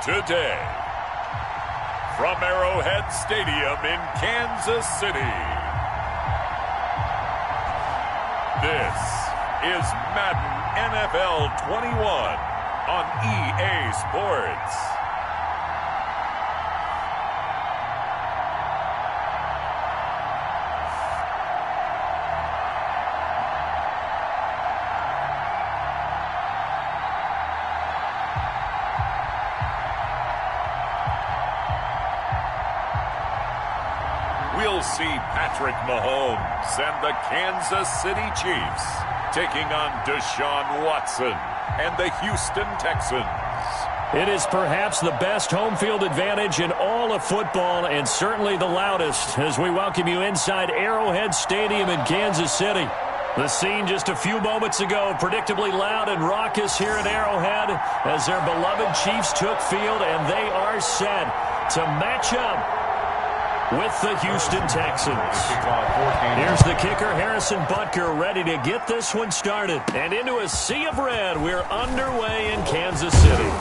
today. From Arrowhead Stadium in Kansas City, this is Madden NFL 21 on EA Sports. We'll see Patrick Mahomes and the Kansas City Chiefs taking on Deshaun Watson and the Houston Texans. It is perhaps the best home field advantage in all of football, and certainly the loudest, as we welcome you inside Arrowhead Stadium in Kansas City. The scene just a few moments ago, predictably loud and raucous here at Arrowhead as their beloved Chiefs took field, and they are set to match up with the Houston Texans. Here's the kicker, Harrison Butker, ready to get this one started. And into a sea of red, we're underway in Kansas City.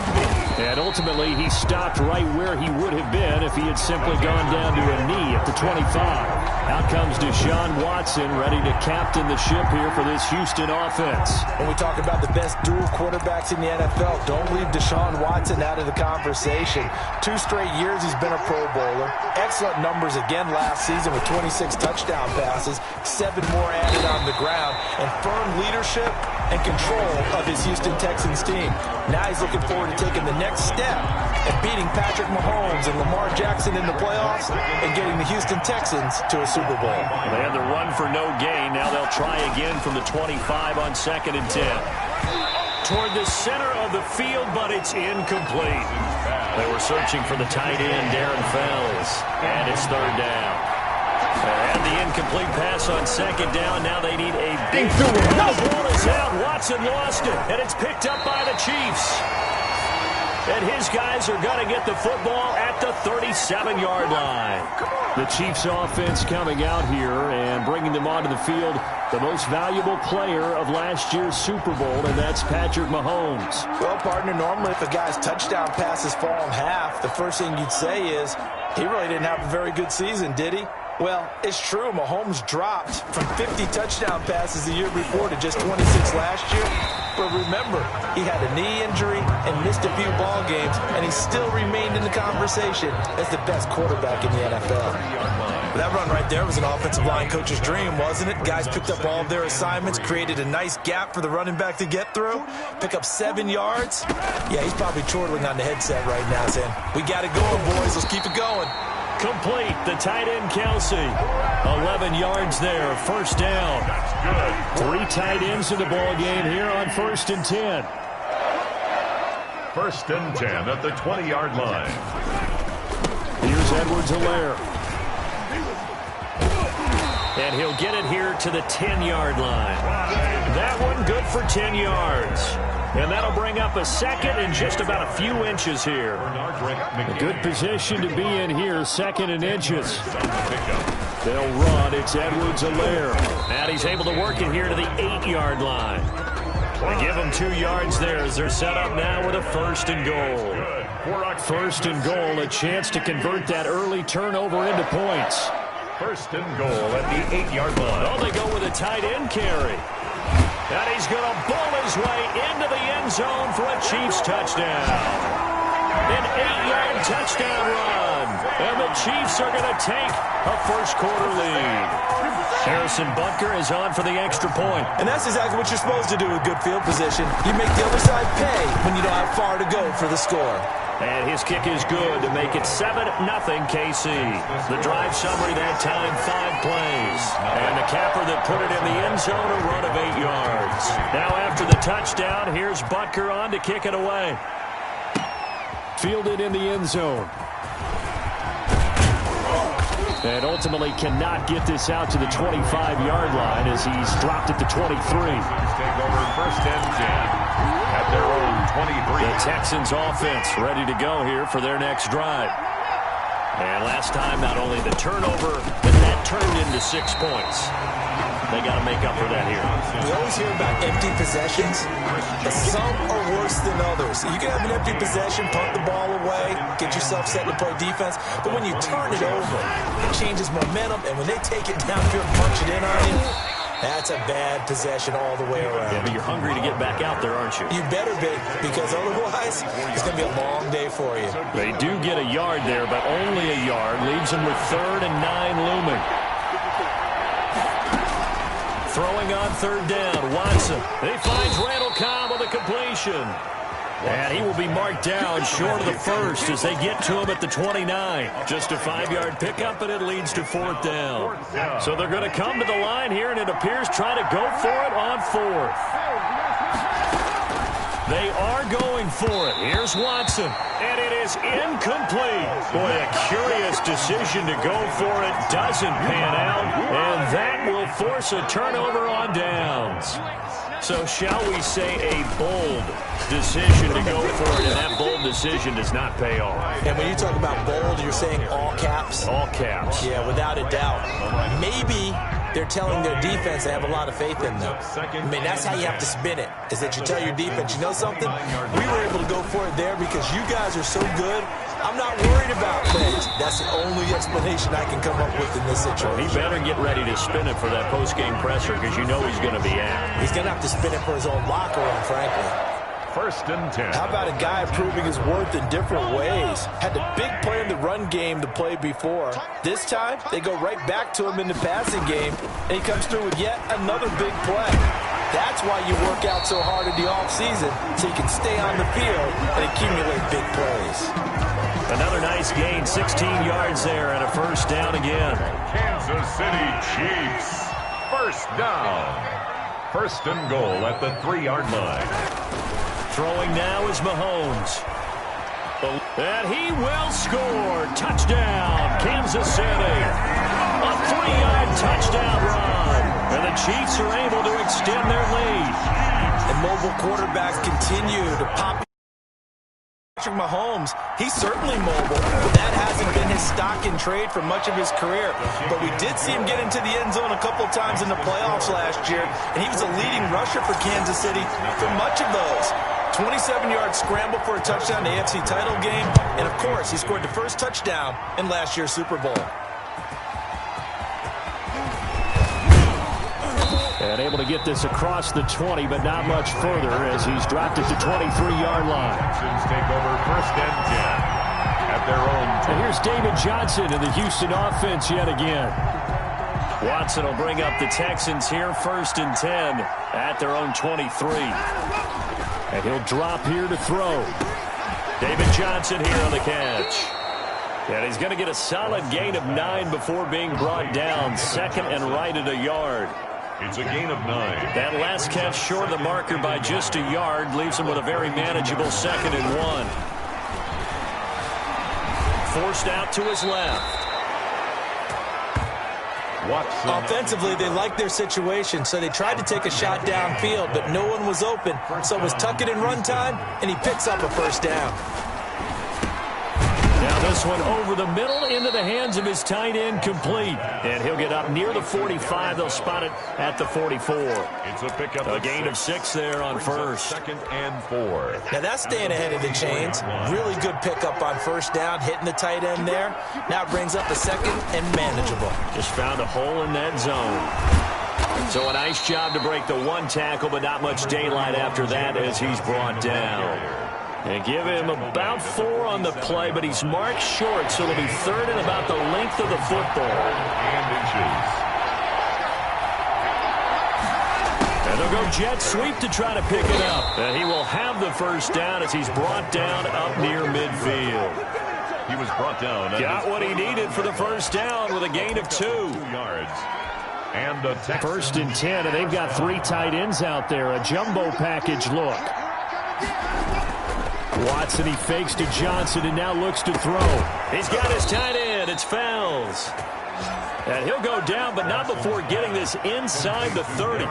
And ultimately, he stopped right where he would have been if he had simply gone down to a knee at the 25. Out comes Deshaun Watson, ready to captain the ship here for this Houston offense. When we talk about the best dual quarterbacks in the NFL, don't leave Deshaun Watson out of the conversation. 2 straight years he's been a Pro Bowler. Excellent numbers again last season with 26 touchdown passes, 7 more added on the ground, and firm leadership and control of his Houston Texans team. Now he's looking forward to taking the next step and beating Patrick Mahomes and Lamar Jackson in the playoffs and getting the Houston Texans to a Super Bowl. They had the run for no gain. Now they'll try again from the 25 on 2nd and 10. Toward the center of the field, but it's incomplete. They were searching for the tight end, Darren Fells, and it's 3rd down. And the incomplete pass on 2nd down. Now they need a big throw. The ball is out. Watson lost it, and it's picked up by the Chiefs. And his guys are going to get the football at the 37-yard line. The Chiefs offense coming out here and bringing them onto the field, the most valuable player of last year's Super Bowl, and that's Patrick Mahomes. Well, partner, normally if a guy's touchdown passes fall in half, the first thing you'd say is, he really didn't have a very good season, did he? Well, it's true. Mahomes dropped from 50 touchdown passes the year before to just 26 last year. But remember, he had a knee injury and missed a few ball games, and he still remained in the conversation as the best quarterback in the NFL. That run right there was an offensive line coach's dream, wasn't it? Guys picked up all of their assignments, created a nice gap for the running back to get through, pick up 7 yards. Yeah, he's probably chortling on the headset right now saying, we got it going, boys. Let's keep it going. Complete, the tight end Kelsey. 11 yards there, 1st down. That's good. 3 tight ends in the ball game here on 1st and 10. 1st and 10 at the 20-yard line. Here's Edwards-Helaire. And he'll get it here to the 10-yard line. That one good for 10 yards. And that'll bring up a 2nd and just about a few inches here. A good position to be in here, 2nd and inches. They'll run. It's Edwards-Helaire. And he's able to work it here to the 8-yard line. They give them 2 yards there as they're set up now with a 1st and goal. 1st and goal, a chance to convert that early turnover into points. 1st and goal at the 8-yard line. Oh, they go with a tight end carry. And he's going to bowl his way into the end zone for a Chiefs touchdown. An 8-yard touchdown run. And the Chiefs are going to take a 1st quarter lead. Harrison Butker is on for the extra point. And that's exactly what you're supposed to do with good field position. You make the other side pay when you don't have far to go for the score. And his kick is good to make it 7-0 KC. The drive summary that time, 5 plays. And the capper that put it in the end zone, a run of 8 yards. Now after the touchdown, here's Butker on to kick it away. Fielded in the end zone. And ultimately cannot get this out to the 25-yard line as he's dropped at the 23. Take over 1st and 10 at their own 23. The Texans offense ready to go here for their next drive. And last time, not only the turnover, but that turned into 6 points. They got to make up for that here. We always hear about empty possessions? Some are worse than others. You can have an empty possession, punt the ball away, get yourself set to play defense, but when you turn it over, it changes momentum, and when they take it downfield and punch it in on you, that's a bad possession all the way around. Yeah, but you're hungry to get back out there, aren't you? You better be, because otherwise, it's going to be a long day for you. They do get a yard there, but only a yard. Leaves them with 3rd and 9 looming. Throwing on 3rd down, Watson. He finds Randall Cobb on the completion. And he will be marked down short of the first as they get to him at the 29. Just a 5-yard pickup, and it leads to 4th down. So they're going to come to the line here, and it appears try to go for it on 4th. They are going for it. Here's Watson, and it is incomplete. Boy, a curious decision to go for it. Doesn't pan out, and that will force a turnover on downs. So shall we say a bold decision to go for it, and that bold decision does not pay off. And when you talk about bold, you're saying all caps? All caps. Yeah, without a doubt. Maybe they're telling their defense they have a lot of faith in them. I mean, that's how you have to spin it, is that you tell your defense, you know something? We were able to go for it there because you guys are so good. I'm not worried about things. That's the only explanation I can come up with in this situation. He better get ready to spin it for that post-game presser because you know he's going to be out. He's going to have to spin it for his own locker room, frankly. 1st and 10. How about a guy proving his worth in different ways? Had the big play in the run game to play before. This time, they go right back to him in the passing game, and he comes through with yet another big play. That's why you work out so hard in the offseason, so you can stay on the field and accumulate big plays. Another nice gain, 16 yards there, and a 1st down again. Kansas City Chiefs. 1st down. 1st and goal at the 3-yard line. Throwing now is Mahomes. And he will score. Touchdown, Kansas City. A 3-yard touchdown run. And the Chiefs are able to extend their lead. And mobile quarterbacks continue to pop. Mahomes, he's certainly mobile, but that hasn't been his stock in trade for much of his career. But we did see him get into the end zone a couple times in the playoffs last year, and he was a leading rusher for Kansas City for much of those. 27-yard scramble for a touchdown in the AFC title game, and of course, he scored the first touchdown in last year's Super Bowl. And able to get this across the 20, but not much further as he's dropped it to 23-yard line. Texans take over 1st and 10 at their own 20. And here's David Johnson in the Houston offense yet again. Watson will bring up the Texans here 1st and 10 at their own 23. And he'll drop here to throw. David Johnson here on the catch. And he's going to get a solid gain of 9 before being brought down. 2nd and right at a yard. It's a gain of 9. That last catch short of the marker by just a yard leaves him with a very manageable 2nd and 1. Forced out to his left. Watson. Offensively, they liked their situation, so they tried to take a shot downfield, but no one was open. So it was tuck it in run time, and he picks up a 1st down. Now this one over the middle into the hands of his tight end, complete. And he'll get up near the 45. They'll spot it at the 44. It's a pickup. A gain of 6 there on 1st. 2nd and 4. Now that's staying ahead of the chains. Really good pickup on 1st down, hitting the tight end there. Now it brings up a 2nd and manageable. Just found a hole in that zone. So a nice job to break the 1 tackle, but not much daylight after that as he's brought down. And give him about 4 on the play, but he's marked short, so it'll be 3rd and about the length of the football. And And they'll go jet sweep to try to pick it up. And he will have the 1st down as he's brought down up near midfield. He was brought down. Got what he needed for the 1st down with a gain of 2. 2 yards. And a 1st and 10, and they've got 3 tight ends out there. A jumbo package look. Watson, he fakes to Johnson and now looks to throw. He's got his tight end. It's Fells. And he'll go down, but not before getting this inside the 30.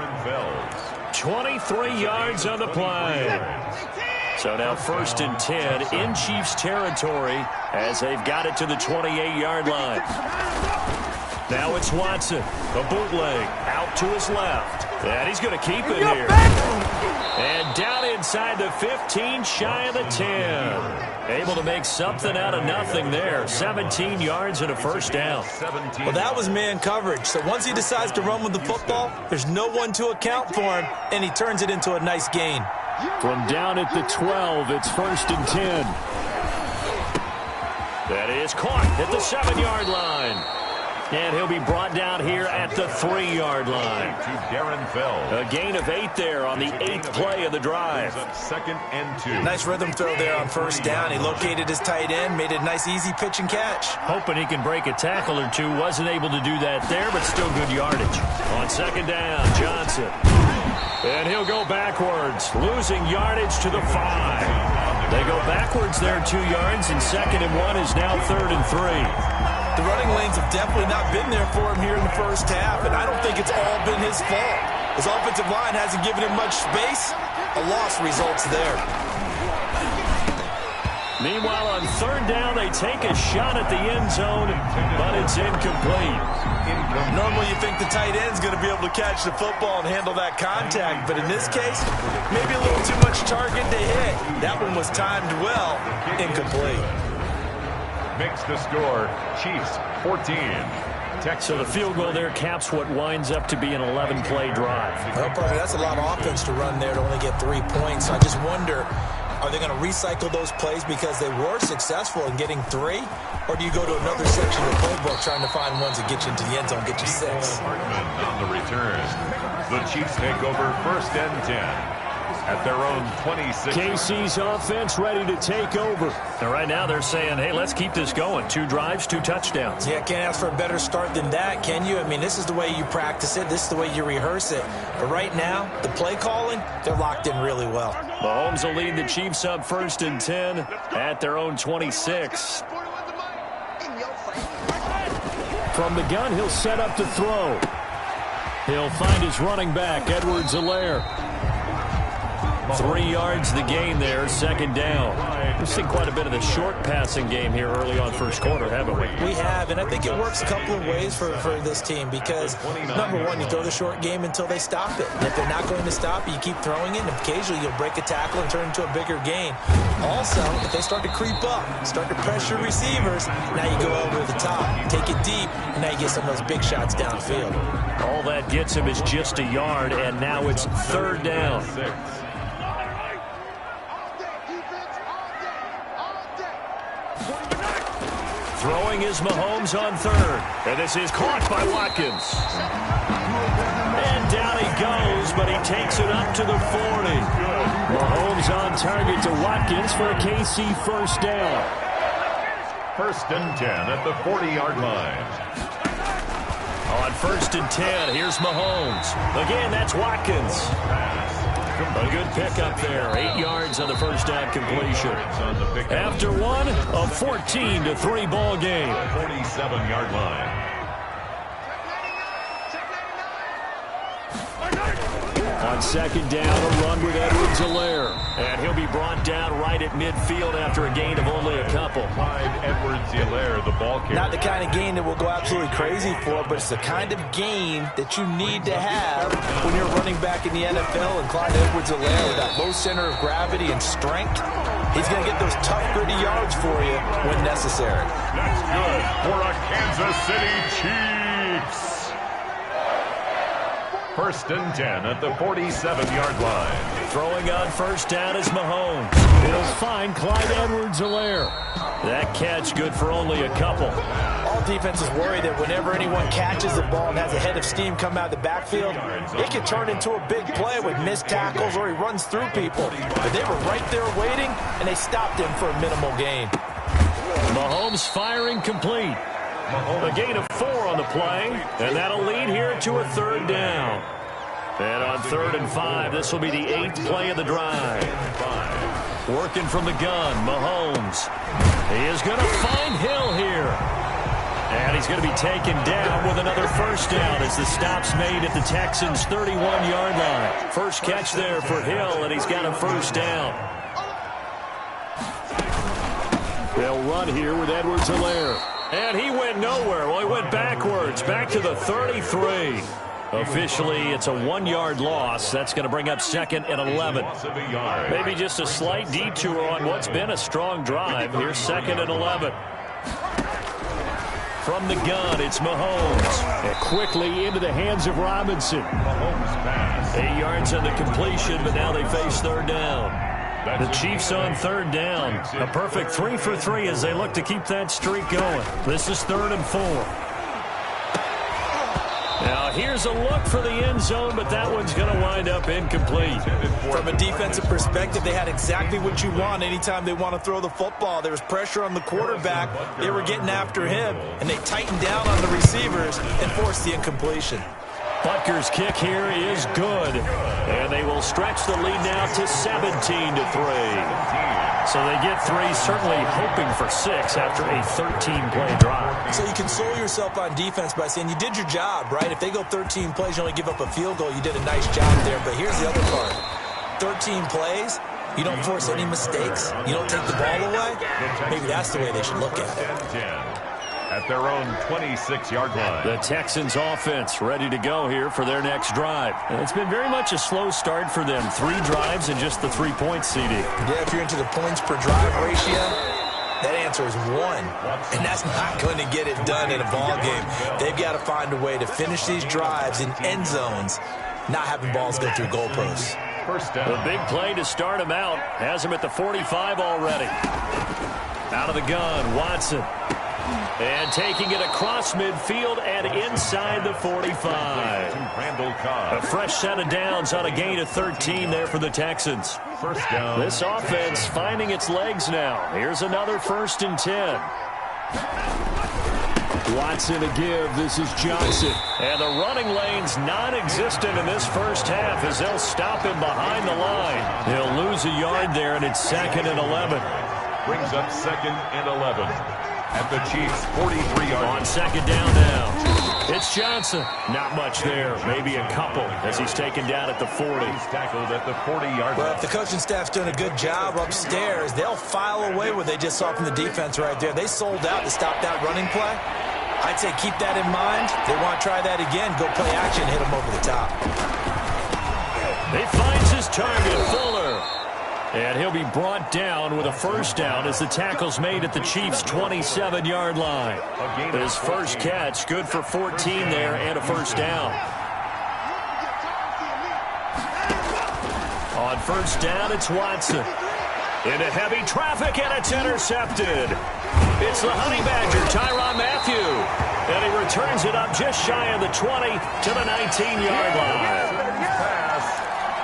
23 yards on the play. So now 1st and 10 in Chiefs territory as they've got it to the 28-yard line. Now it's Watson. A bootleg out to his left. And he's going to keep it here. And down inside the 15, shy of the 10. Able to make something out of nothing there. 17 yards and a first down. Well, that was man coverage. So once he decides to run with the football, there's no one to account for him, and he turns it into a nice gain. From down at the 12, it's 1st and 10. That is caught at the 7-yard line. And he'll be brought down here at the 3-yard line. A gain of 8 there on the 8th play of the drive. 2nd and 2. Nice rhythm throw there on 1st down. He located his tight end, made a nice easy pitch and catch. Hoping he can break a tackle or two. Wasn't able to do that there, but still good yardage. On 2nd down, Johnson. And he'll go backwards, losing yardage to the 5. They go backwards there 2 yards, and 2nd and 1 is now 3rd and 3. The running lanes have definitely not been there for him here in the first half, and I don't think it's all been his fault. His offensive line hasn't given him much space. A loss results there. Meanwhile, on 3rd down, they take a shot at the end zone, but it's incomplete. Normally, you think the tight end's going to be able to catch the football and handle that contact, but in this case, maybe a little too much target to hit. That one was timed well, incomplete. Makes the score, Chiefs 14. So the field goal there caps what winds up to be an 11-play drive. Well, Parker, that's a lot of offense to run there to only get 3 points. I just wonder, are they going to recycle those plays because they were successful in getting 3? Or do you go to another section of the playbook trying to find ones that get you into the end zone, get you 6? On the return, the Chiefs take over 1st and 10. At their own 26. KC's offense ready to take over. And right now they're saying, hey, let's keep this going. 2 drives, 2 touchdowns. Yeah, can't ask for a better start than that, can you? I mean, this is the way you practice it. This is the way you rehearse it. But right now, the play calling, they're locked in really well. Mahomes will lead the Chiefs up 1st and 10 at their own 26. From the gun, he'll set up to throw. He'll find his running back, Edwards-Helaire. 3 yards the gain there, 2nd down. We've seen quite a bit of the short passing game here early on first quarter, haven't we? We have, and I think it works a couple of ways for this team because, number one, you throw the short game until they stop it. And if they're not going to stop it, you keep throwing it, and occasionally you'll break a tackle and turn it into a bigger gain. Also, if they start to creep up, start to pressure receivers, now you go over the top, take it deep, and now you get some of those big shots downfield. All that gets him is just a yard, and now it's 3rd down. Throwing is Mahomes on 3rd. And this is caught by Watkins. And down he goes, but he takes it up to the 40. Mahomes on target to Watkins for a KC 1st down. 1st and 10 at the 40-yard line. On 1st and 10, here's Mahomes. Again, that's Watkins. A good pickup there. 8 yards on the 1st down completion. After one, a 14-3 ball game. 47-yard line. On 2nd down, a run with Edwards-Helaire. And he'll be brought down right at midfield after a gain of only a couple. Edwards-Helaire, the ball carrier. Not the kind of gain that we'll go absolutely crazy for, but it's the kind of gain that you need to have when you're running back in the NFL. And Clyde Edwards-Helaire, with that low center of gravity and strength, he's going to get those tough, gritty yards for you when necessary. That's good for a Kansas City Chiefs. 1st and 10 at the 47-yard line. Throwing on 1st down is Mahomes. He'll find Clyde Edwards-Helaire. That catch good for only a couple. All defenses worry that whenever anyone catches the ball and has a head of steam come out of the backfield, it can turn into a big play with missed tackles or he runs through people. But they were right there waiting, and they stopped him for a minimal gain. Mahomes firing complete. A gain of 4 on the play, and that'll lead here to a 3rd down. And on 3rd and 5, this will be the 8th play of the drive. Working from the gun, Mahomes. He is going to find Hill here. And he's going to be taken down with another 1st down as the stop's made at the Texans' 31-yard line. First catch there for Hill, and he's got a 1st down. They'll run here with Edwards-Helaire. And he went nowhere. Well, he went backwards, back to the 33. Officially, it's a 1-yard loss. That's going to bring up 2nd and 11. Maybe just a slight detour on what's been a strong drive. Here's 2nd and 11. From the gun, it's Mahomes. And quickly into the hands of Robinson. Mahomes pass. 8 yards on the completion, but now they face 3rd down. The Chiefs on 3rd down. A perfect 3 for 3 as they look to keep that streak going. This is 3rd and 4. Now here's a look for the end zone, but that one's going to wind up incomplete. From a defensive perspective, they had exactly what you want anytime they want to throw the football. There was pressure on the quarterback. They were getting after him, and they tightened down on the receivers and forced the incompletion. Butker's kick here is good, and they will stretch the lead now to 17-3. So they get 3, certainly hoping for 6 after a 13-play drive. So you console yourself on defense by saying you did your job, right? If they go 13 plays, you only give up a field goal, you did a nice job there. But here's the other part. 13 plays, you don't force any mistakes, you don't take the ball away. Maybe that's the way they should look at it. At their own 26-yard line. The Texans offense ready to go here for their next drive. And it's been very much a slow start for them. 3 drives and just the 3 points, CD. Yeah, if you're into the points per drive ratio, that answer is 1. And that's not going to get it done in a ball game. They've got to find a way to finish these drives in end zones, not having balls go through goalposts. First down. The big play to start him out. Has him at the 45 already. Out of the gun, Watson. And taking it across midfield and inside the 45. A fresh set of downs on a gain of 13 there for the Texans. First down. This offense finding its legs now. Here's another 1st and 10. Watson to give. This is Johnson. And the running lane's non-existent in this first half as they'll stop him behind the line. He'll lose a yard there, and it's 2nd and 11. Brings up 2nd and 11. At the Chiefs' 43-yard on 2nd down now. It's Johnson. Not much there. Maybe a couple as he's taken down at the 40. He's tackled at the 40-yard line. Well, if the coaching staff's doing a good job upstairs, they'll file away what they just saw from the defense right there. They sold out to stop that running play. I'd say keep that in mind. They want to try that again. Go play action, hit them over the top. He finds his target, Fuller. And he'll be brought down with a 1st down as the tackle's made at the Chiefs' 27-yard line. His first catch, good for 14 there and a 1st down. On 1st down, it's Watson. Into heavy traffic, and it's intercepted. It's the Honey Badger, Tyrann Mathieu. And he returns it up just shy of the 20 to the 19-yard line.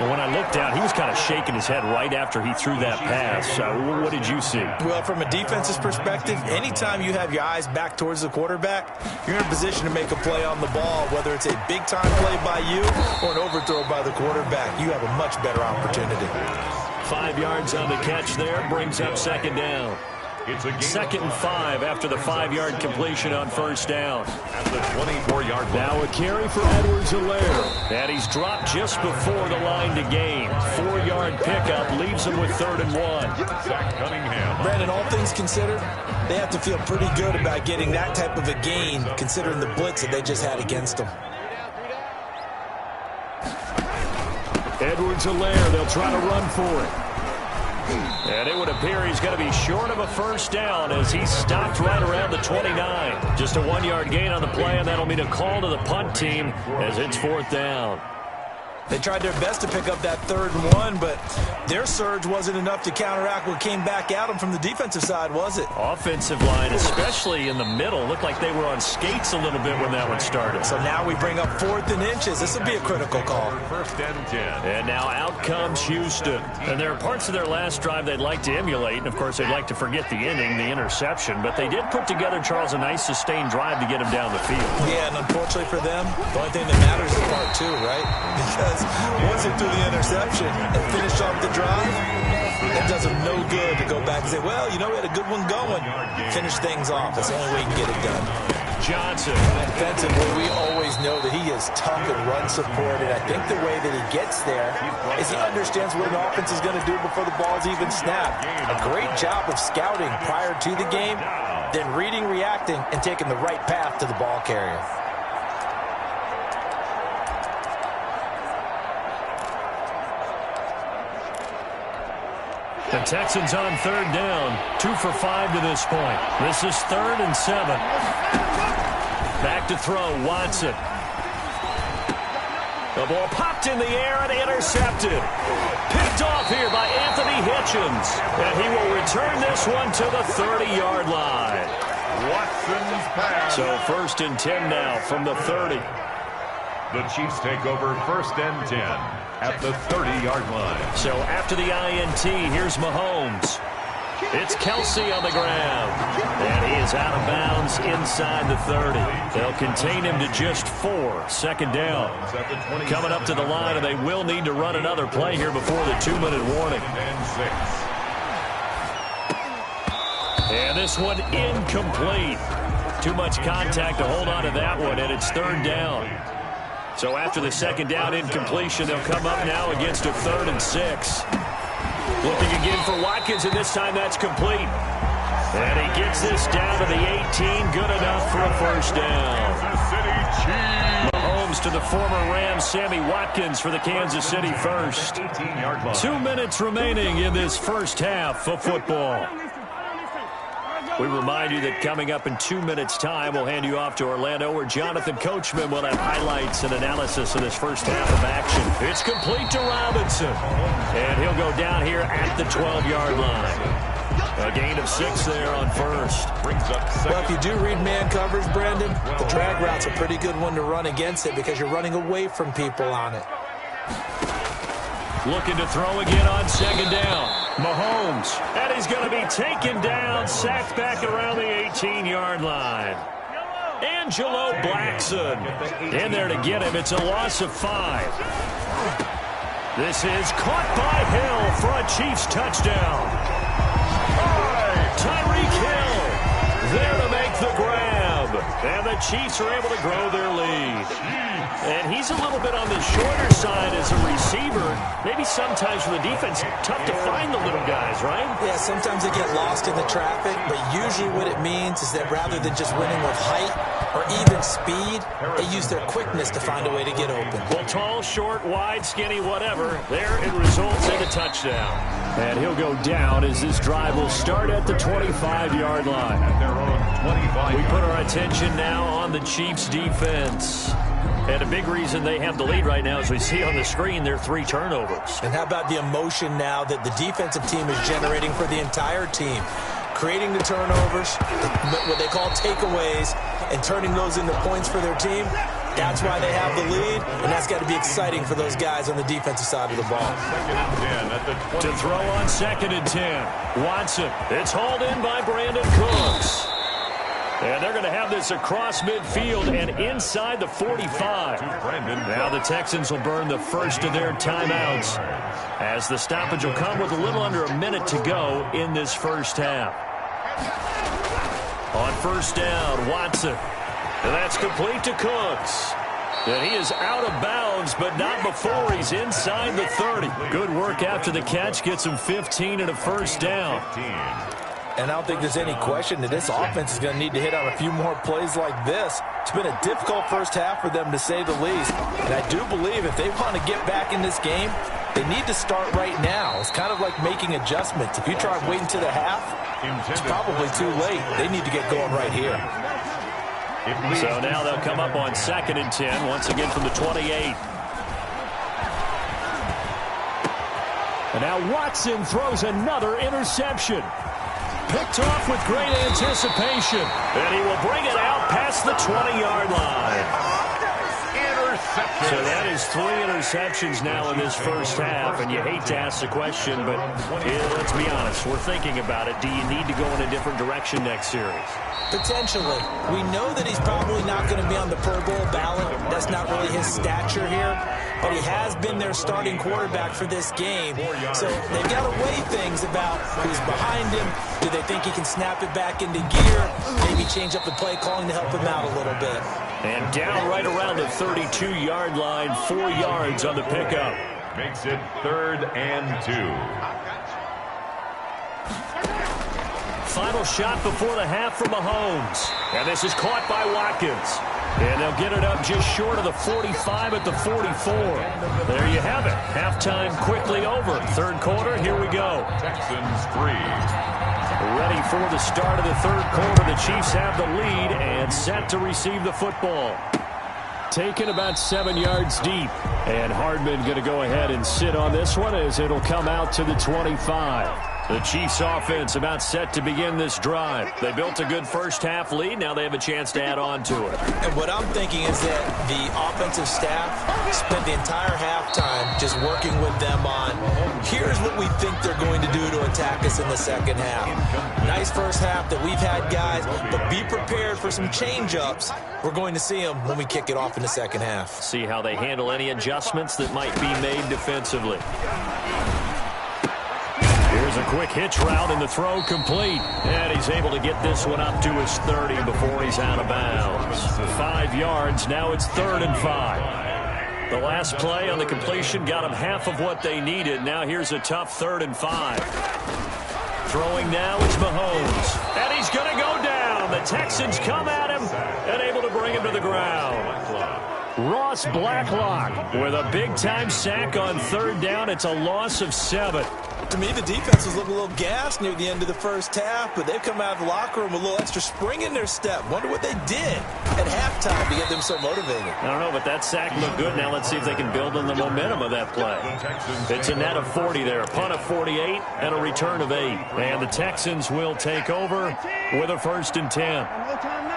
Well, when I looked down, he was kind of shaking his head right after he threw that pass. What did you see? Well, from a defense's perspective, anytime you have your eyes back towards the quarterback, you're in a position to make a play on the ball, whether it's a big-time play by you or an overthrow by the quarterback. You have a much better opportunity. 5 yards on the catch there, brings up 2nd down. It's a 2nd and 5 after the 5-yard completion on 1st down. At the 24-yard line. Now a carry for Edwards-Helaire. And he's dropped just before the line to gain. 4-yard pickup leaves him with 3rd and 1. Zach Cunningham. Brandon, all things considered, they have to feel pretty good about getting that type of a gain, considering the blitz that they just had against them. Edwards-Helaire, they'll try to run for it. And it would appear he's going to be short of a 1st down as he's stopped right around the 29. Just a 1-yard gain on the play, and that'll mean a call to the punt team as it's 4th down. They tried their best to pick up that 3rd and 1, but their surge wasn't enough to counteract what came back at them from the defensive side, was it? Offensive line, especially in the middle, looked like they were on skates a little bit when that one started. So now we bring up 4th and inches. This will be a critical call. 1st and 10. And now out comes Houston. And there are parts of their last drive they'd like to emulate. And, of course, they'd like to forget the inning, the interception. But they did put together, Charles, a nice sustained drive to get him down the field. Yeah, and unfortunately for them, the only thing that matters is part 2, right? Because once they threw the interception and finished off the drive, it does them no good to go back and say, well, you know, we had a good one going. Finish things off. That's the only way you can get it done. Johnson. Defensively, we always know that he is tough and run supported. I think the way that he gets there is he understands what an offense is going to do before the ball's even snapped. A great job of scouting prior to the game, then reading, reacting, and taking the right path to the ball carrier. The Texans on third down. 2 for 5 to this point. This is 3rd and 7. Back to throw, Watson. The ball popped in the air and intercepted. Picked off here by Anthony Hitchens. And he will return this one to the 30-yard line. Watson's pass. So 1st and 10 now from the 30. The Chiefs take over 1st and 10 at the 30-yard line. So after the INT, here's Mahomes. It's Kelsey on the ground. And he is out of bounds inside the 30. They'll contain him to just 4. 2nd down. Coming up to the line, and they will need to run another play here before the 2-minute warning. And this one incomplete. Too much contact to hold on to that one, and it's 3rd down. So after the 2nd down incompletion, they'll come up now against a 3rd and 6. Looking again for Watkins, and this time that's complete. And he gets this down to the 18. Good enough for a 1st down. Mahomes to the former Rams, Sammy Watkins for the Kansas City first. 2 minutes remaining in this first half of football. We remind you that coming up in 2 minutes' time, we'll hand you off to Orlando, where Jonathan Coachman will have highlights and analysis of this first half of action. It's complete to Robinson. And he'll go down here at the 12-yard line. A gain of 6 there on 1st. Well, if you do read man coverage, Brandon, the drag route's a pretty good one to run against it because you're running away from people on it. Looking to throw again on 2nd down. Mahomes. And he's going to be taken down, sacked back around the 18-yard line. Angelo Blackson in there to get him. It's a loss of 5. This is caught by Hill for a Chiefs touchdown. Tyreek Hill there to make the grab. And the Chiefs are able to grow their lead. And he's a little bit on the shorter side as a receiver. Maybe sometimes for the defense, tough to find the little guys, right? Yeah, sometimes they get lost in the traffic, but usually what it means is that rather than just winning with height or even speed, they use their quickness to find a way to get open. Well, tall, short, wide, skinny, whatever, there it results in a touchdown. And he'll go down as this drive will start at the 25-yard line. We put our attention now on the Chiefs' defense. And a big reason they have the lead right now, as we see on the screen, their 3 turnovers. And how about the emotion now that the defensive team is generating for the entire team? Creating the turnovers, what they call takeaways, and turning those into points for their team. That's why they have the lead, and that's got to be exciting for those guys on the defensive side of the ball. To throw on 2nd and 10. Watson. It's hauled in by Brandon Cooks. And they're going to have this across midfield and inside the 45. Now the Texans will burn the first of their timeouts, as the stoppage will come with a little under a minute to go in this first half. On 1st down, Watson. And that's complete to Cooks. And he is out of bounds, but not before he's inside the 30. Good work after the catch. Gets him 15 and a 1st down. And I don't think there's any question that this offense is going to need to hit on a few more plays like this. It's been a difficult first half for them, to say the least. And I do believe if they want to get back in this game, they need to start right now. It's kind of like making adjustments. If you try waiting to the half, it's probably too late. They need to get going right here. So now they'll come up on 2nd and 10, once again from the 28. And now Watson throws another interception. Picked off with great anticipation. And he will bring it out past the 20-yard line. So that is 3 interceptions now in this first half. And you hate to ask the question, but let's be honest. We're thinking about it. Do you need to go in a different direction next series? Potentially. We know that he's probably not going to be on the Pro Bowl ballot. That's not really his stature here. But he has been their starting quarterback for this game. So they've got to weigh things about who's behind him. Do they think he can snap it back into gear? Maybe change up the play calling to help him out a little bit. And down right around the 32-yard line, 4 yards on the pickup. Makes it 3rd and 2. Final shot before the half from Mahomes. And this is caught by Watkins. And they'll get it up just short of the 45 at the 44. There you have it. Halftime quickly over. Third quarter, here we go. Texans 3. Ready for the start of the third quarter. The Chiefs have the lead and set to receive the football. Taken about 7 yards deep. And Hardman going to go ahead and sit on this one as it'll come out to the 25. The Chiefs offense about set to begin this drive. They built a good first half lead. Now they have a chance to add on to it. And what I'm thinking is that the offensive staff spent the entire halftime just working with them on, here's what we think they're going to do to attack us in the second half. Nice first half that we've had, guys, but be prepared for some change-ups. We're going to see them when we kick it off in the second half. See how they handle any adjustments that might be made defensively. Here's a quick hitch route and the throw complete. And he's able to get this one up to his 30 before he's out of bounds. 5 yards. Now it's 3rd and 5. The last play on the completion got them half of what they needed. Now here's a tough 3rd and 5. Throwing now is Mahomes. And he's going to go down. The Texans come at him and able to bring him to the ground. Ross Blacklock with a big-time sack on 3rd down. It's a loss of 7. To me, the defense was looking a little gassed near the end of the first half, but they've come out of the locker room with a little extra spring in their step. Wonder what they did at halftime to get them so motivated. I don't know, but that sack looked good. Now let's see if they can build on the momentum of that play. It's a net of 40 there, a punt of 48, and a return of 8. And the Texans will take over with a 1st and 10.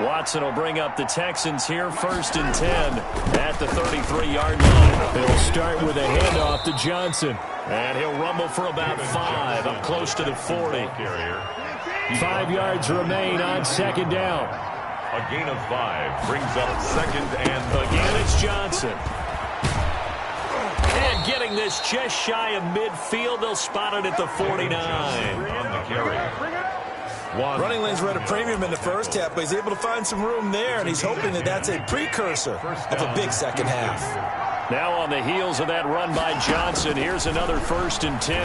Watson will bring up the Texans here, 1st and 10 at the 33-yard line. They'll start with a handoff to Johnson. And he'll rumble for about 5, up close to the 40. 5 yards remain on 2nd down. A gain of 5 brings up 2nd and again it's Johnson. And getting this just shy of midfield, they'll spot it at the 49. on the carry. Running lanes were at a premium in the first half, but he's able to find some room there, and he's hoping that that's a precursor of a big second half. Now on the heels of that run by Johnson, here's another 1st and 10.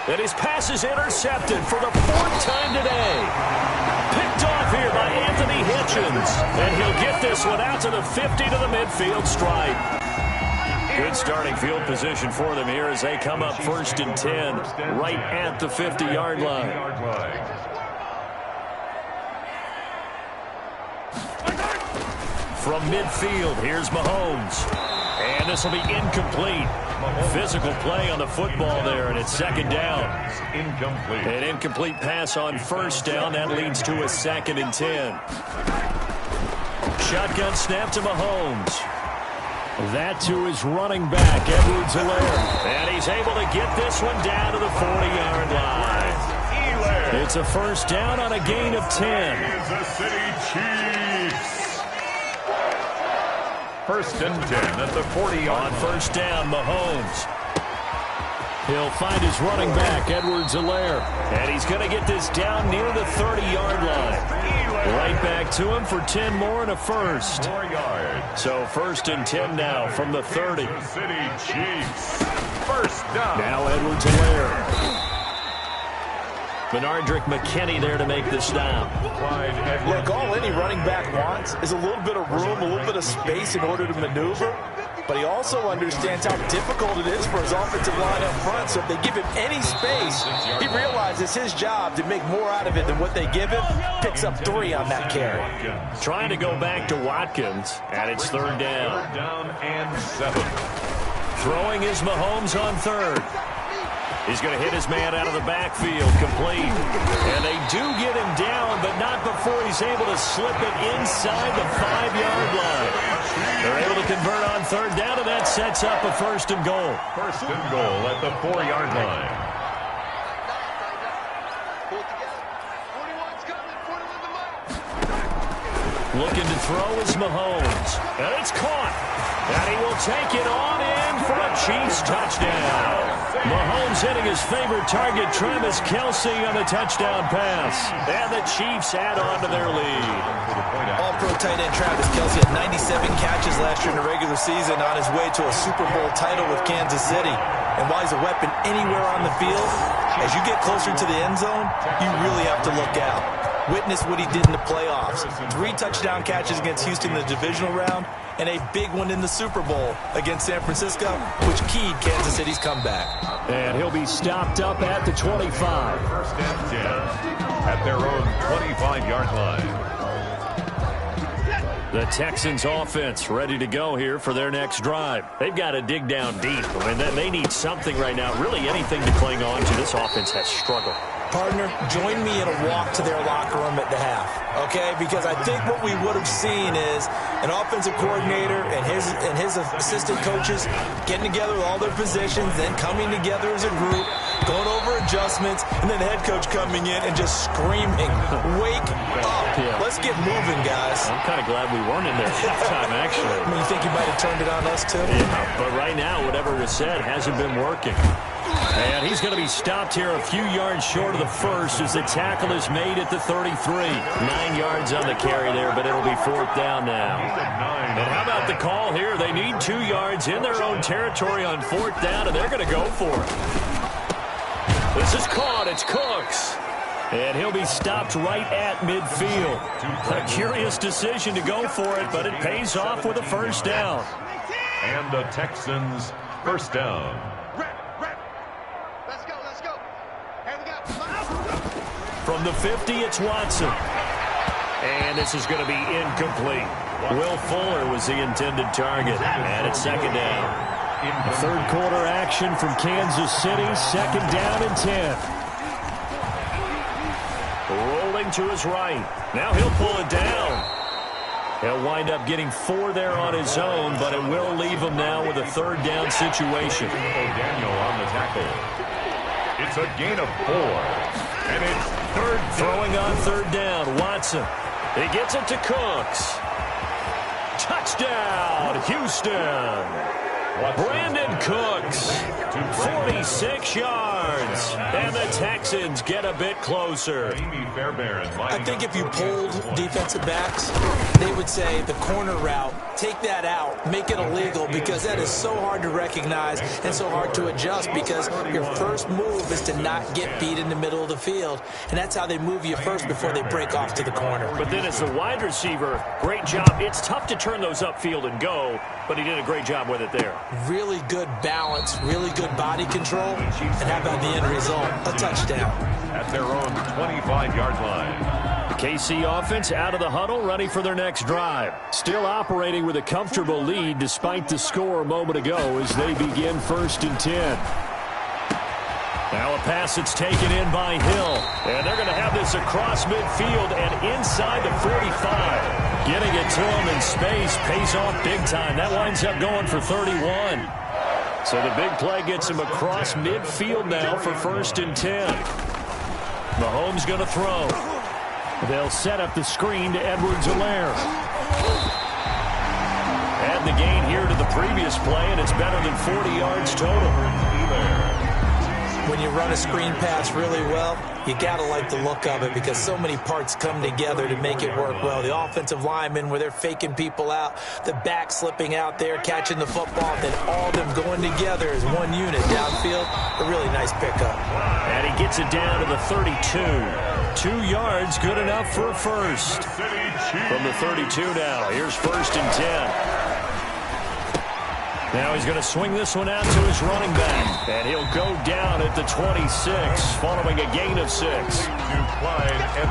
And his pass is intercepted for the 4th time today. Picked off here by Anthony Hitchens. And he'll get this one out to the 50 to the midfield stripe. Good starting field position for them here as they come up 1st and 10 right at the 50-yard line. From midfield, here's Mahomes. And this will be incomplete. Physical play on the football there, and it's 2nd down. Incomplete. An incomplete pass on 1st down. That leads to a 2nd and 10. Shotgun snap to Mahomes. That to his running back, Edwards-Helaire. And he's able to get this one down to the 40-yard line. It's a 1st down on a gain of 10. Kansas City Chiefs. 1st and 10 at the 40-yard line. On 1st down, Mahomes. He'll find his running back, Edwards-Helaire. And he's going to get this down near the 30-yard line. Right back to him for 10 more and a 1st. 4 yards. So 1st and 10 now from the 30. Kansas City Chiefs. 1st down. Now Edwards-Helaire. Benardrick McKinney there to make the stop. Look, all any running back wants is a little bit of room, a little bit of space in order to maneuver. But he also understands how difficult it is for his offensive line up front. So if they give him any space, he realizes his job to make more out of it than what they give him. Picks up 3 on that carry. Trying to go back to Watkins, and it's 3rd down. 3rd down and 7. Throwing is Mahomes on 3rd. He's going to hit his man out of the backfield, complete. And they do get him down, but not before he's able to slip it inside the 5-yard line. They're able to convert on 3rd down, and that sets up a 1st and goal. 1st and goal at the 4-yard line. Looking to throw is Mahomes. And it's caught. And he will take it on in for a Chiefs touchdown. Mahomes hitting his favorite target, Travis Kelce, on the touchdown pass. And the Chiefs add on to their lead. All-pro tight end Travis Kelce had 97 catches last year in the regular season on his way to a Super Bowl title with Kansas City. And while he's a weapon anywhere on the field, as you get closer to the end zone, you really have to look out. Witness what he did in the playoffs. 3 touchdown catches against Houston in the divisional round, and a big one in the Super Bowl against San Francisco, which keyed Kansas City's comeback. And he'll be stopped up at the 25. First and 10 at their own 25-yard line. The Texans offense ready to go here for their next drive. They've got to dig down deep. I mean, they need something right now, really anything to cling on to. This offense has struggled. Partner, join me in a walk to their locker room at the half, okay? Because I think what we would have seen is an offensive coordinator and his assistant coaches getting together with all their positions, then coming together as a group, going over adjustments, and then the head coach coming in and just screaming, "Wake up! Yeah. Let's get moving, guys." I'm kind of glad we weren't in there halftime, actually. I mean, you think he might have turned it on us, too? Yeah, but right now, whatever was said hasn't been working. And he's going to be stopped here a few yards short of the first as the tackle is made at the 33. 9 yards on the carry there, but it'll be 4th down now. And how about the call here? They need 2 yards in their own territory on 4th down, and they're going to go for it. This is caught. It's Cooks. And he'll be stopped right at midfield. A curious decision to go for it, but it pays off with a first down. And the Texans first down. From the 50, it's Watson. And this is going to be incomplete. Will Fuller was the intended target. And it's 2nd down. A 3rd quarter action from Kansas City. 2nd down and 10. Rolling to his right. Now he'll pull it down. He'll wind up getting 4 there on his own, but it will leave him now with a 3rd down situation. Daniel on the tackle. It's a gain of 4. And it's 3rd. Throwing on 3rd down, Watson. He gets it to Cooks. Touchdown, Houston. Brandon Cooks, 46 yards. And the Texans get a bit closer. I think if you polled defensive backs, they would say the corner route, take that out, make it illegal, because that is so hard to recognize and so hard to adjust, because your first move is to not get beat in the middle of the field. And that's how they move you first before they break off to the corner. But then as the wide receiver, great job. It's tough to turn those upfield and go, but he did a great job with it there. Really good balance, really good body control, and how about the end result? A touchdown. At their own 25-yard line. The KC offense out of the huddle, ready for their next drive. Still operating with a comfortable lead despite the score a moment ago as they begin 1st and 10. Now a pass that's taken in by Hill. And they're going to have this across midfield and inside the 45. Getting it to him in space pays off big time. That winds up going for 31. So the big play gets him across midfield now for 1st and 10. Mahomes going to throw. They'll set up the screen to Edwards-Helaire. Add the gain here to the previous play, and it's better than 40 yards total. When you run a screen pass really well, you got to like the look of it, because so many parts come together to make it work well. The offensive linemen, where they're faking people out, the back slipping out there, catching the football, then all of them going together as one unit downfield. A really nice pickup. And he gets it down to the 32. 2 yards, good enough for a first. From the 32 now, here's 1st and 10. Now he's going to swing this one out to his running back. And he'll go down at the 26, following a gain of 6.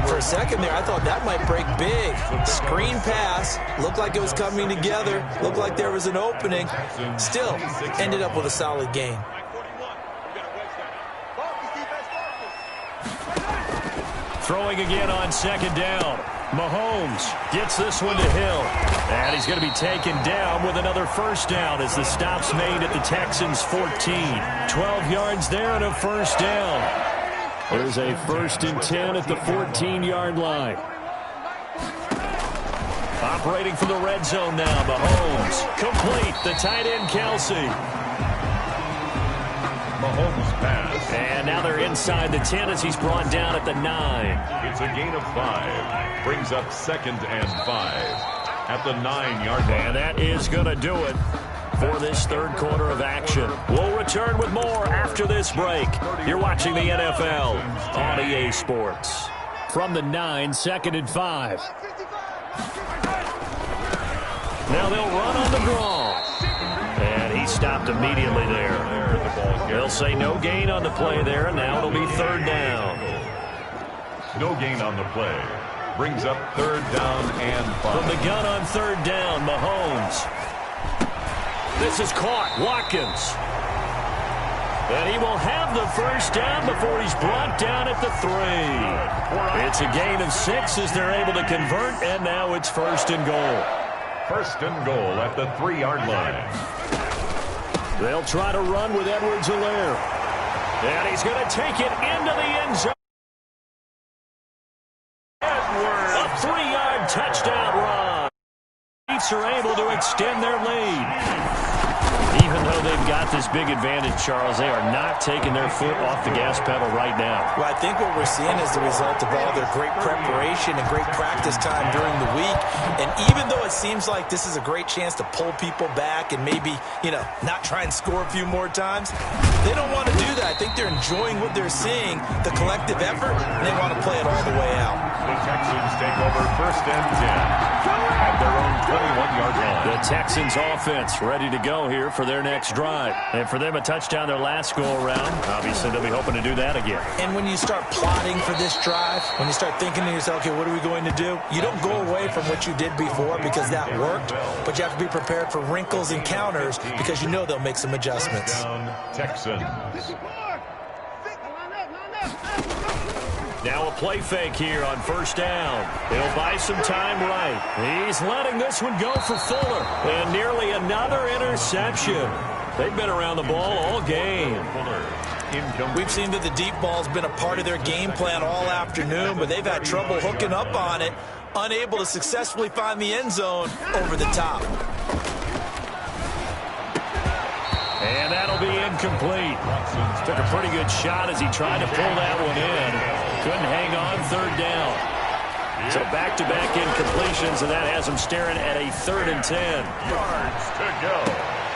For a second there, I thought that might break big. Screen pass, looked like it was coming together, looked like there was an opening. Still, ended up with a solid gain. Throwing again on 2nd down. Mahomes gets this one to Hill. And he's going to be taken down with another first down as the stop's made at the Texans' 14. 12 yards there and a first down. There's a 1st and 10 at the 14-yard line. Operating from the red zone now, Mahomes. Complete, the tight end, Kelsey. Mahomes pass. And now they're inside the 10 as he's brought down at the 9. It's a gain of 5. Brings up 2nd and 5 at the 9-yard line. And that is going to do it for this 3rd quarter of action. We'll return with more after this break. You're watching the NFL on EA Sports. from the 9, 2nd and 5. Now they'll run on the draw. And he stopped immediately there. They'll say no gain on the play there. Now it'll be 3rd down. No gain on the play. Brings up 3rd down and 5. From the gun on 3rd down, Mahomes. This is caught. Watkins. And he will have the 1st down before he's brought down at the 3. It's a gain of 6 as they're able to convert, and now it's 1st and goal. 1st and goal at the 3-yard line. They'll try to run with Edwards-Helaire. And he's going to take it into the end zone. A 3-yard touchdown run. Chiefs are able to extend their lead. Even though they've got this big advantage, Charles, they are not taking their foot off the gas pedal right now. Well, I think what we're seeing is the result of all their great preparation and great practice time during the week. And even though it seems like this is a great chance to pull people back and maybe, not try and score a few more times, they don't want to do that. I think they're enjoying what they're seeing, the collective effort, and they want to play it all the way out. The Texans take over 1st and 10 at their own 21-yard line. The Texans offense ready to go here for their next drive. And for them, a touchdown their last go-around. Obviously, they'll be hoping to do that again. And when you start plotting for this drive, when you start thinking to yourself, okay, what are we going to do? You don't go away from what you did before because that worked, but you have to be prepared for wrinkles and counters because you know they'll make some adjustments. Texans. Now a play fake here on 1st down. He'll buy some time right. He's letting this one go for Fuller. And nearly another interception. They've been around the ball all game. We've seen that the deep ball's been a part of their game plan all afternoon, but they've had trouble hooking up on it, unable to successfully find the end zone over the top. And that'll be incomplete. Took a pretty good shot as he tried to pull that one in. Couldn't hang on 3rd down. So back-to-back incompletions, and that has him staring at a 3rd and 10. Yards to go.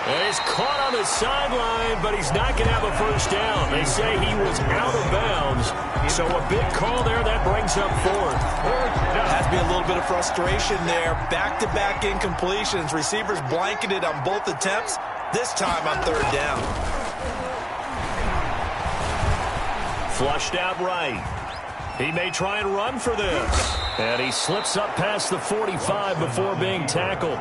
And he's caught on the sideline, but he's not going to have a 1st down. They say he was out of bounds. So a big call there. That brings up 4th. Has to be a little bit of frustration there. Back-to-back incompletions. Receivers blanketed on both attempts. This time on 3rd down. Flushed out right. He may try and run for this. And he slips up past the 45 before being tackled.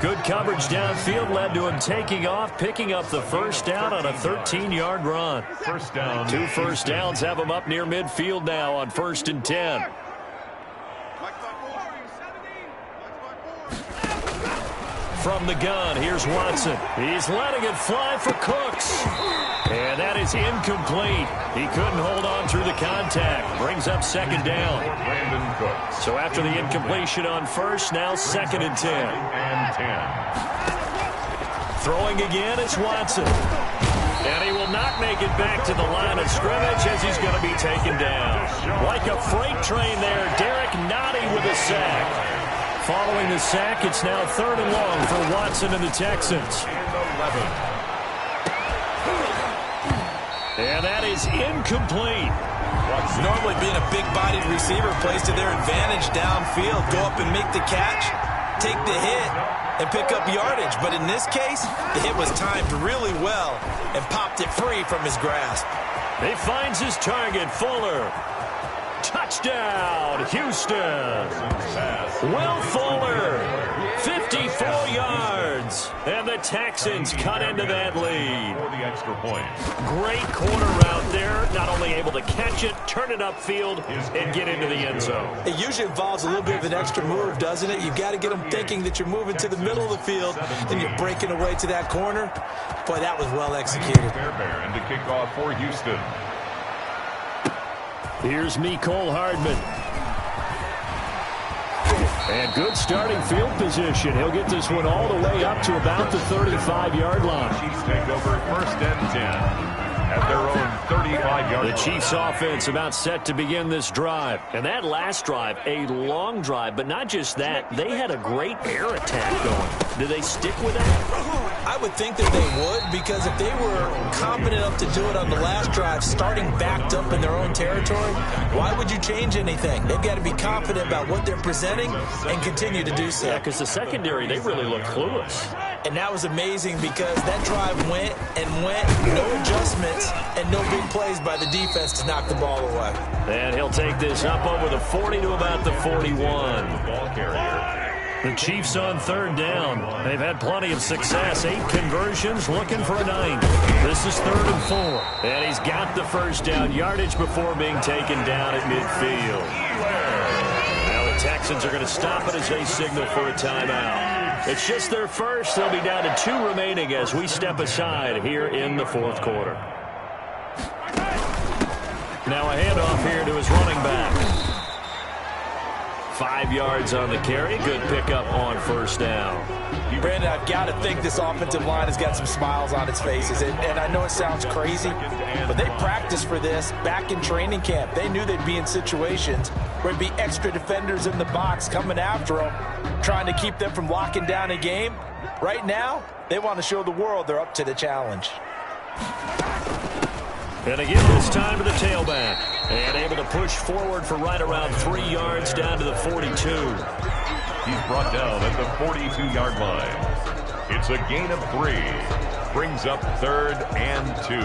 Good coverage downfield led to him taking off, picking up the 1st down on a 13-yard run. 1st down. 2 first downs have him up near midfield now on 1st and 10. From the gun, here's Watson. He's letting it fly for Cooks. And that is incomplete. He couldn't hold on through the contact. Brings up 2nd down. So after the incompletion on 1st, now 2nd and 10. Throwing again, it's Watson. And he will not make it back to the line of scrimmage as he's going to be taken down. Like a freight train there, Derek Nottie with a sack. Following the sack, it's now 3rd and long for Watson and the Texans. And that is incomplete. Normally being a big-bodied receiver plays to their advantage downfield. Go up and make the catch, take the hit, and pick up yardage. But in this case, the hit was timed really well and popped it free from his grasp. He finds his target, Fuller. Touchdown, Houston. Will Fuller, 54 yards. And the Texans cut into that lead. For the extra point. Great corner route there. Not only able to catch it, turn it upfield, and get into the end zone. It usually involves a little bit of an extra move, doesn't it? You've got to get them thinking that you're moving to the middle of the field, and you're breaking away to that corner. Boy, that was well executed. And to kick off for Houston. Here's Mecole Hardman. And good starting field position. He'll get this one all the way up to about the 35-yard line. Chiefs take over 1st and 10 at their own 35-yard The Chiefs offense about set to begin this drive. And that last drive, a long drive, but not just that. They had a great air attack going. Do they stick with that? I would think that they would, because if they were competent enough to do it on the last drive, starting backed up in their own territory, why would you change anything? They've got to be confident about what they're presenting and continue to do so. Yeah, because the secondary, they really look clueless. And that was amazing because that drive went and went, no adjustments and no big plays by the defense to knock the ball away. And he'll take this up over the 40 to about the 41. ball carrier. The Chiefs on third down. They've had plenty of success. 8 conversions, looking for a 9th. This is 3rd and 4. And he's got the first down yardage before being taken down at midfield. Now the Texans are going to stop it as they signal for a timeout. It's just their first. They'll be down to 2 remaining as we step aside here in the 4th quarter. Now a handoff here to his running back. 5 yards on the carry. Good pickup on first down. Brandon, I've got to think this offensive line has got some smiles on its faces. And I know it sounds crazy, but they practiced for this back in training camp. They knew they'd be in situations where there'd be extra defenders in the box coming after them, trying to keep them from locking down a game. Right now, they want to show the world they're up to the challenge. And again this time to the tailback. And able to push forward for right around 3 yards down to the 42. He's brought down at the 42-yard line. It's a gain of 3. Brings up 3rd and 2.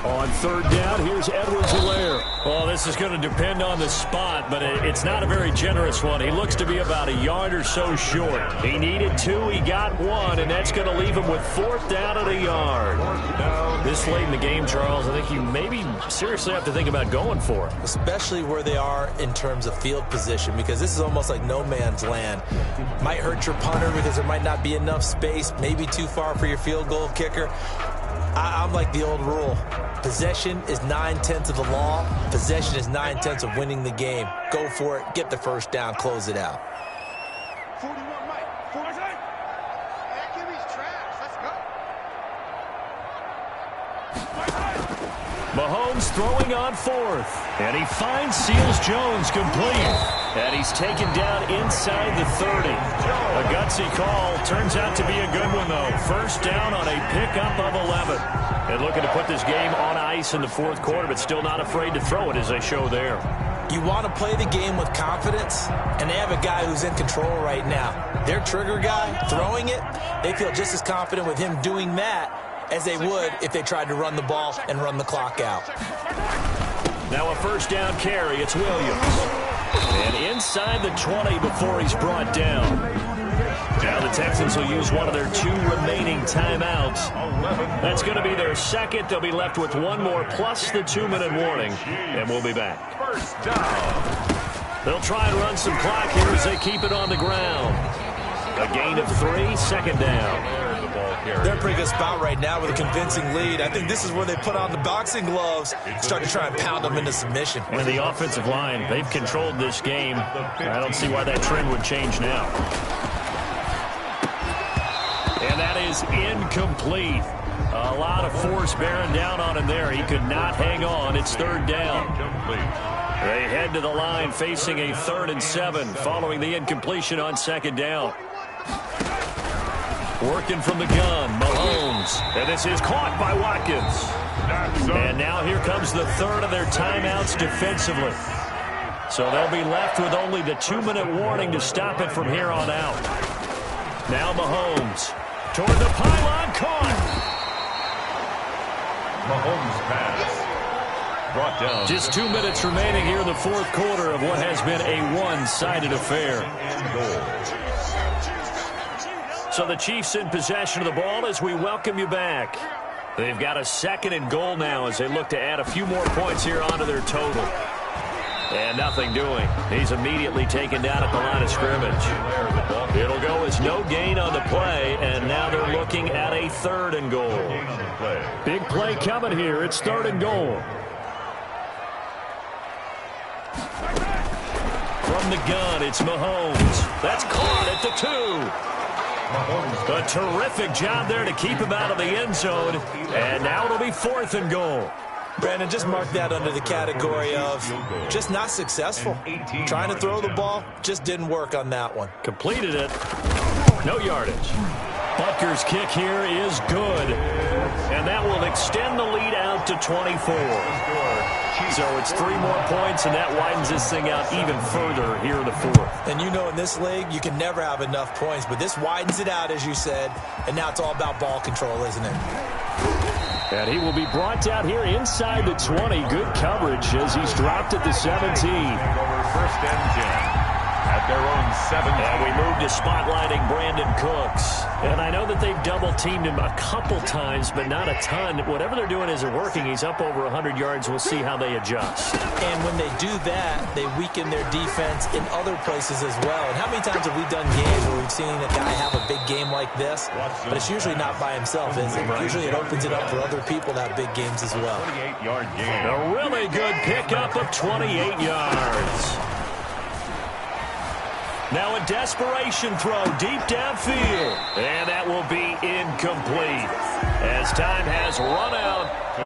On third down, here's Edwards-Helaire. Oh, this is going to depend on the spot, but it's not a very generous one. He looks to be about a yard or so short. He needed 2, he got 1, and that's going to leave him with 4th down at a yard. This late in the game, Charles, I think you maybe seriously have to think about going for it. Especially where they are in terms of field position, because this is almost like no man's land. Might hurt your punter because there might not be enough space, maybe too far for your field goal kicker. I'm like the old rule. Possession is 9/10 of the law. Possession is 9/10 of winning the game. Go for it. Get the first down. Close it out. 41, Mike. 40. Yeah, give me trash. Let's go. Mahomes throwing on 4th. And he finds Seals Jones complete. And he's taken down inside the 30. A gutsy call. Turns out to be a good one, though. First down on a pickup of 11. And looking to put this game on ice in the 4th quarter, but still not afraid to throw it as they show there. You want to play the game with confidence, and they have a guy who's in control right now. Their trigger guy, throwing it, they feel just as confident with him doing that as they would if they tried to run the ball and run the clock out. Now a first down carry. It's Williams. And inside the 20 before he's brought down. Now the Texans will use one of their 2 remaining timeouts. That's going to be their second. They'll be left with 1 more plus the 2-minute warning. And we'll be back. First down. They'll try and run some clock here as they keep it on the ground. A gain of 3, second down. They're in a pretty good spot right now with a convincing lead. I think this is where they put on the boxing gloves and start to try and pound them into submission. And the offensive line, they've controlled this game. I don't see why that trend would change now. And that is incomplete. A lot of force bearing down on him there. He could not hang on. It's 3rd down. They head to the line facing a 3rd and 7 following the incompletion on 2nd down. Working from the gun, Mahomes. And this is caught by Watkins. And now here comes the 3rd of their timeouts defensively. So they'll be left with only the 2-minute warning to stop it from here on out. Now Mahomes toward the pylon, caught. Mahomes pass. Brought down. Just 2 minutes remaining here in the 4th quarter of what has been a one-sided affair. So the Chiefs in possession of the ball as we welcome you back. They've got a 2nd and goal now as they look to add a few more points here onto their total. And nothing doing. He's immediately taken down at the line of scrimmage. It'll go as was no gain on the play, and now they're looking at a 3rd and goal. Big play coming here. It's 3rd and goal. From the gun, it's Mahomes. That's caught at the 2. A terrific job there to keep him out of the end zone. And now it'll be 4th and goal. Brandon, just mark that under the category of just not successful. Trying to throw the ball, just didn't work on that one. Completed it. No yardage. Butker's kick here is good. And that will extend the lead out to 24. So it's 3 more points, and that widens this thing out even further here in the 4th. And you know in this league, you can never have enough points, but this widens it out, as you said, and now it's all about ball control, isn't it? And he will be brought down here inside the 20. Good coverage as he's dropped at the 17. 1st and 10. At their own 7. And we move to spotlighting Brandon Cooks. And I know that they've double-teamed him a couple times, but not a ton. Whatever they're doing isn't working. He's up over 100 yards. We'll see how they adjust. And when they do that, they weaken their defense in other places as well. And how many times have we done games where we've seen a guy have a big game like this? But it's usually not by himself, is it? Usually it opens it up for other people to have big games as well. 28-yard game. A really good pickup of 28 yards. Now a desperation throw deep downfield. And that will be incomplete as time has run out.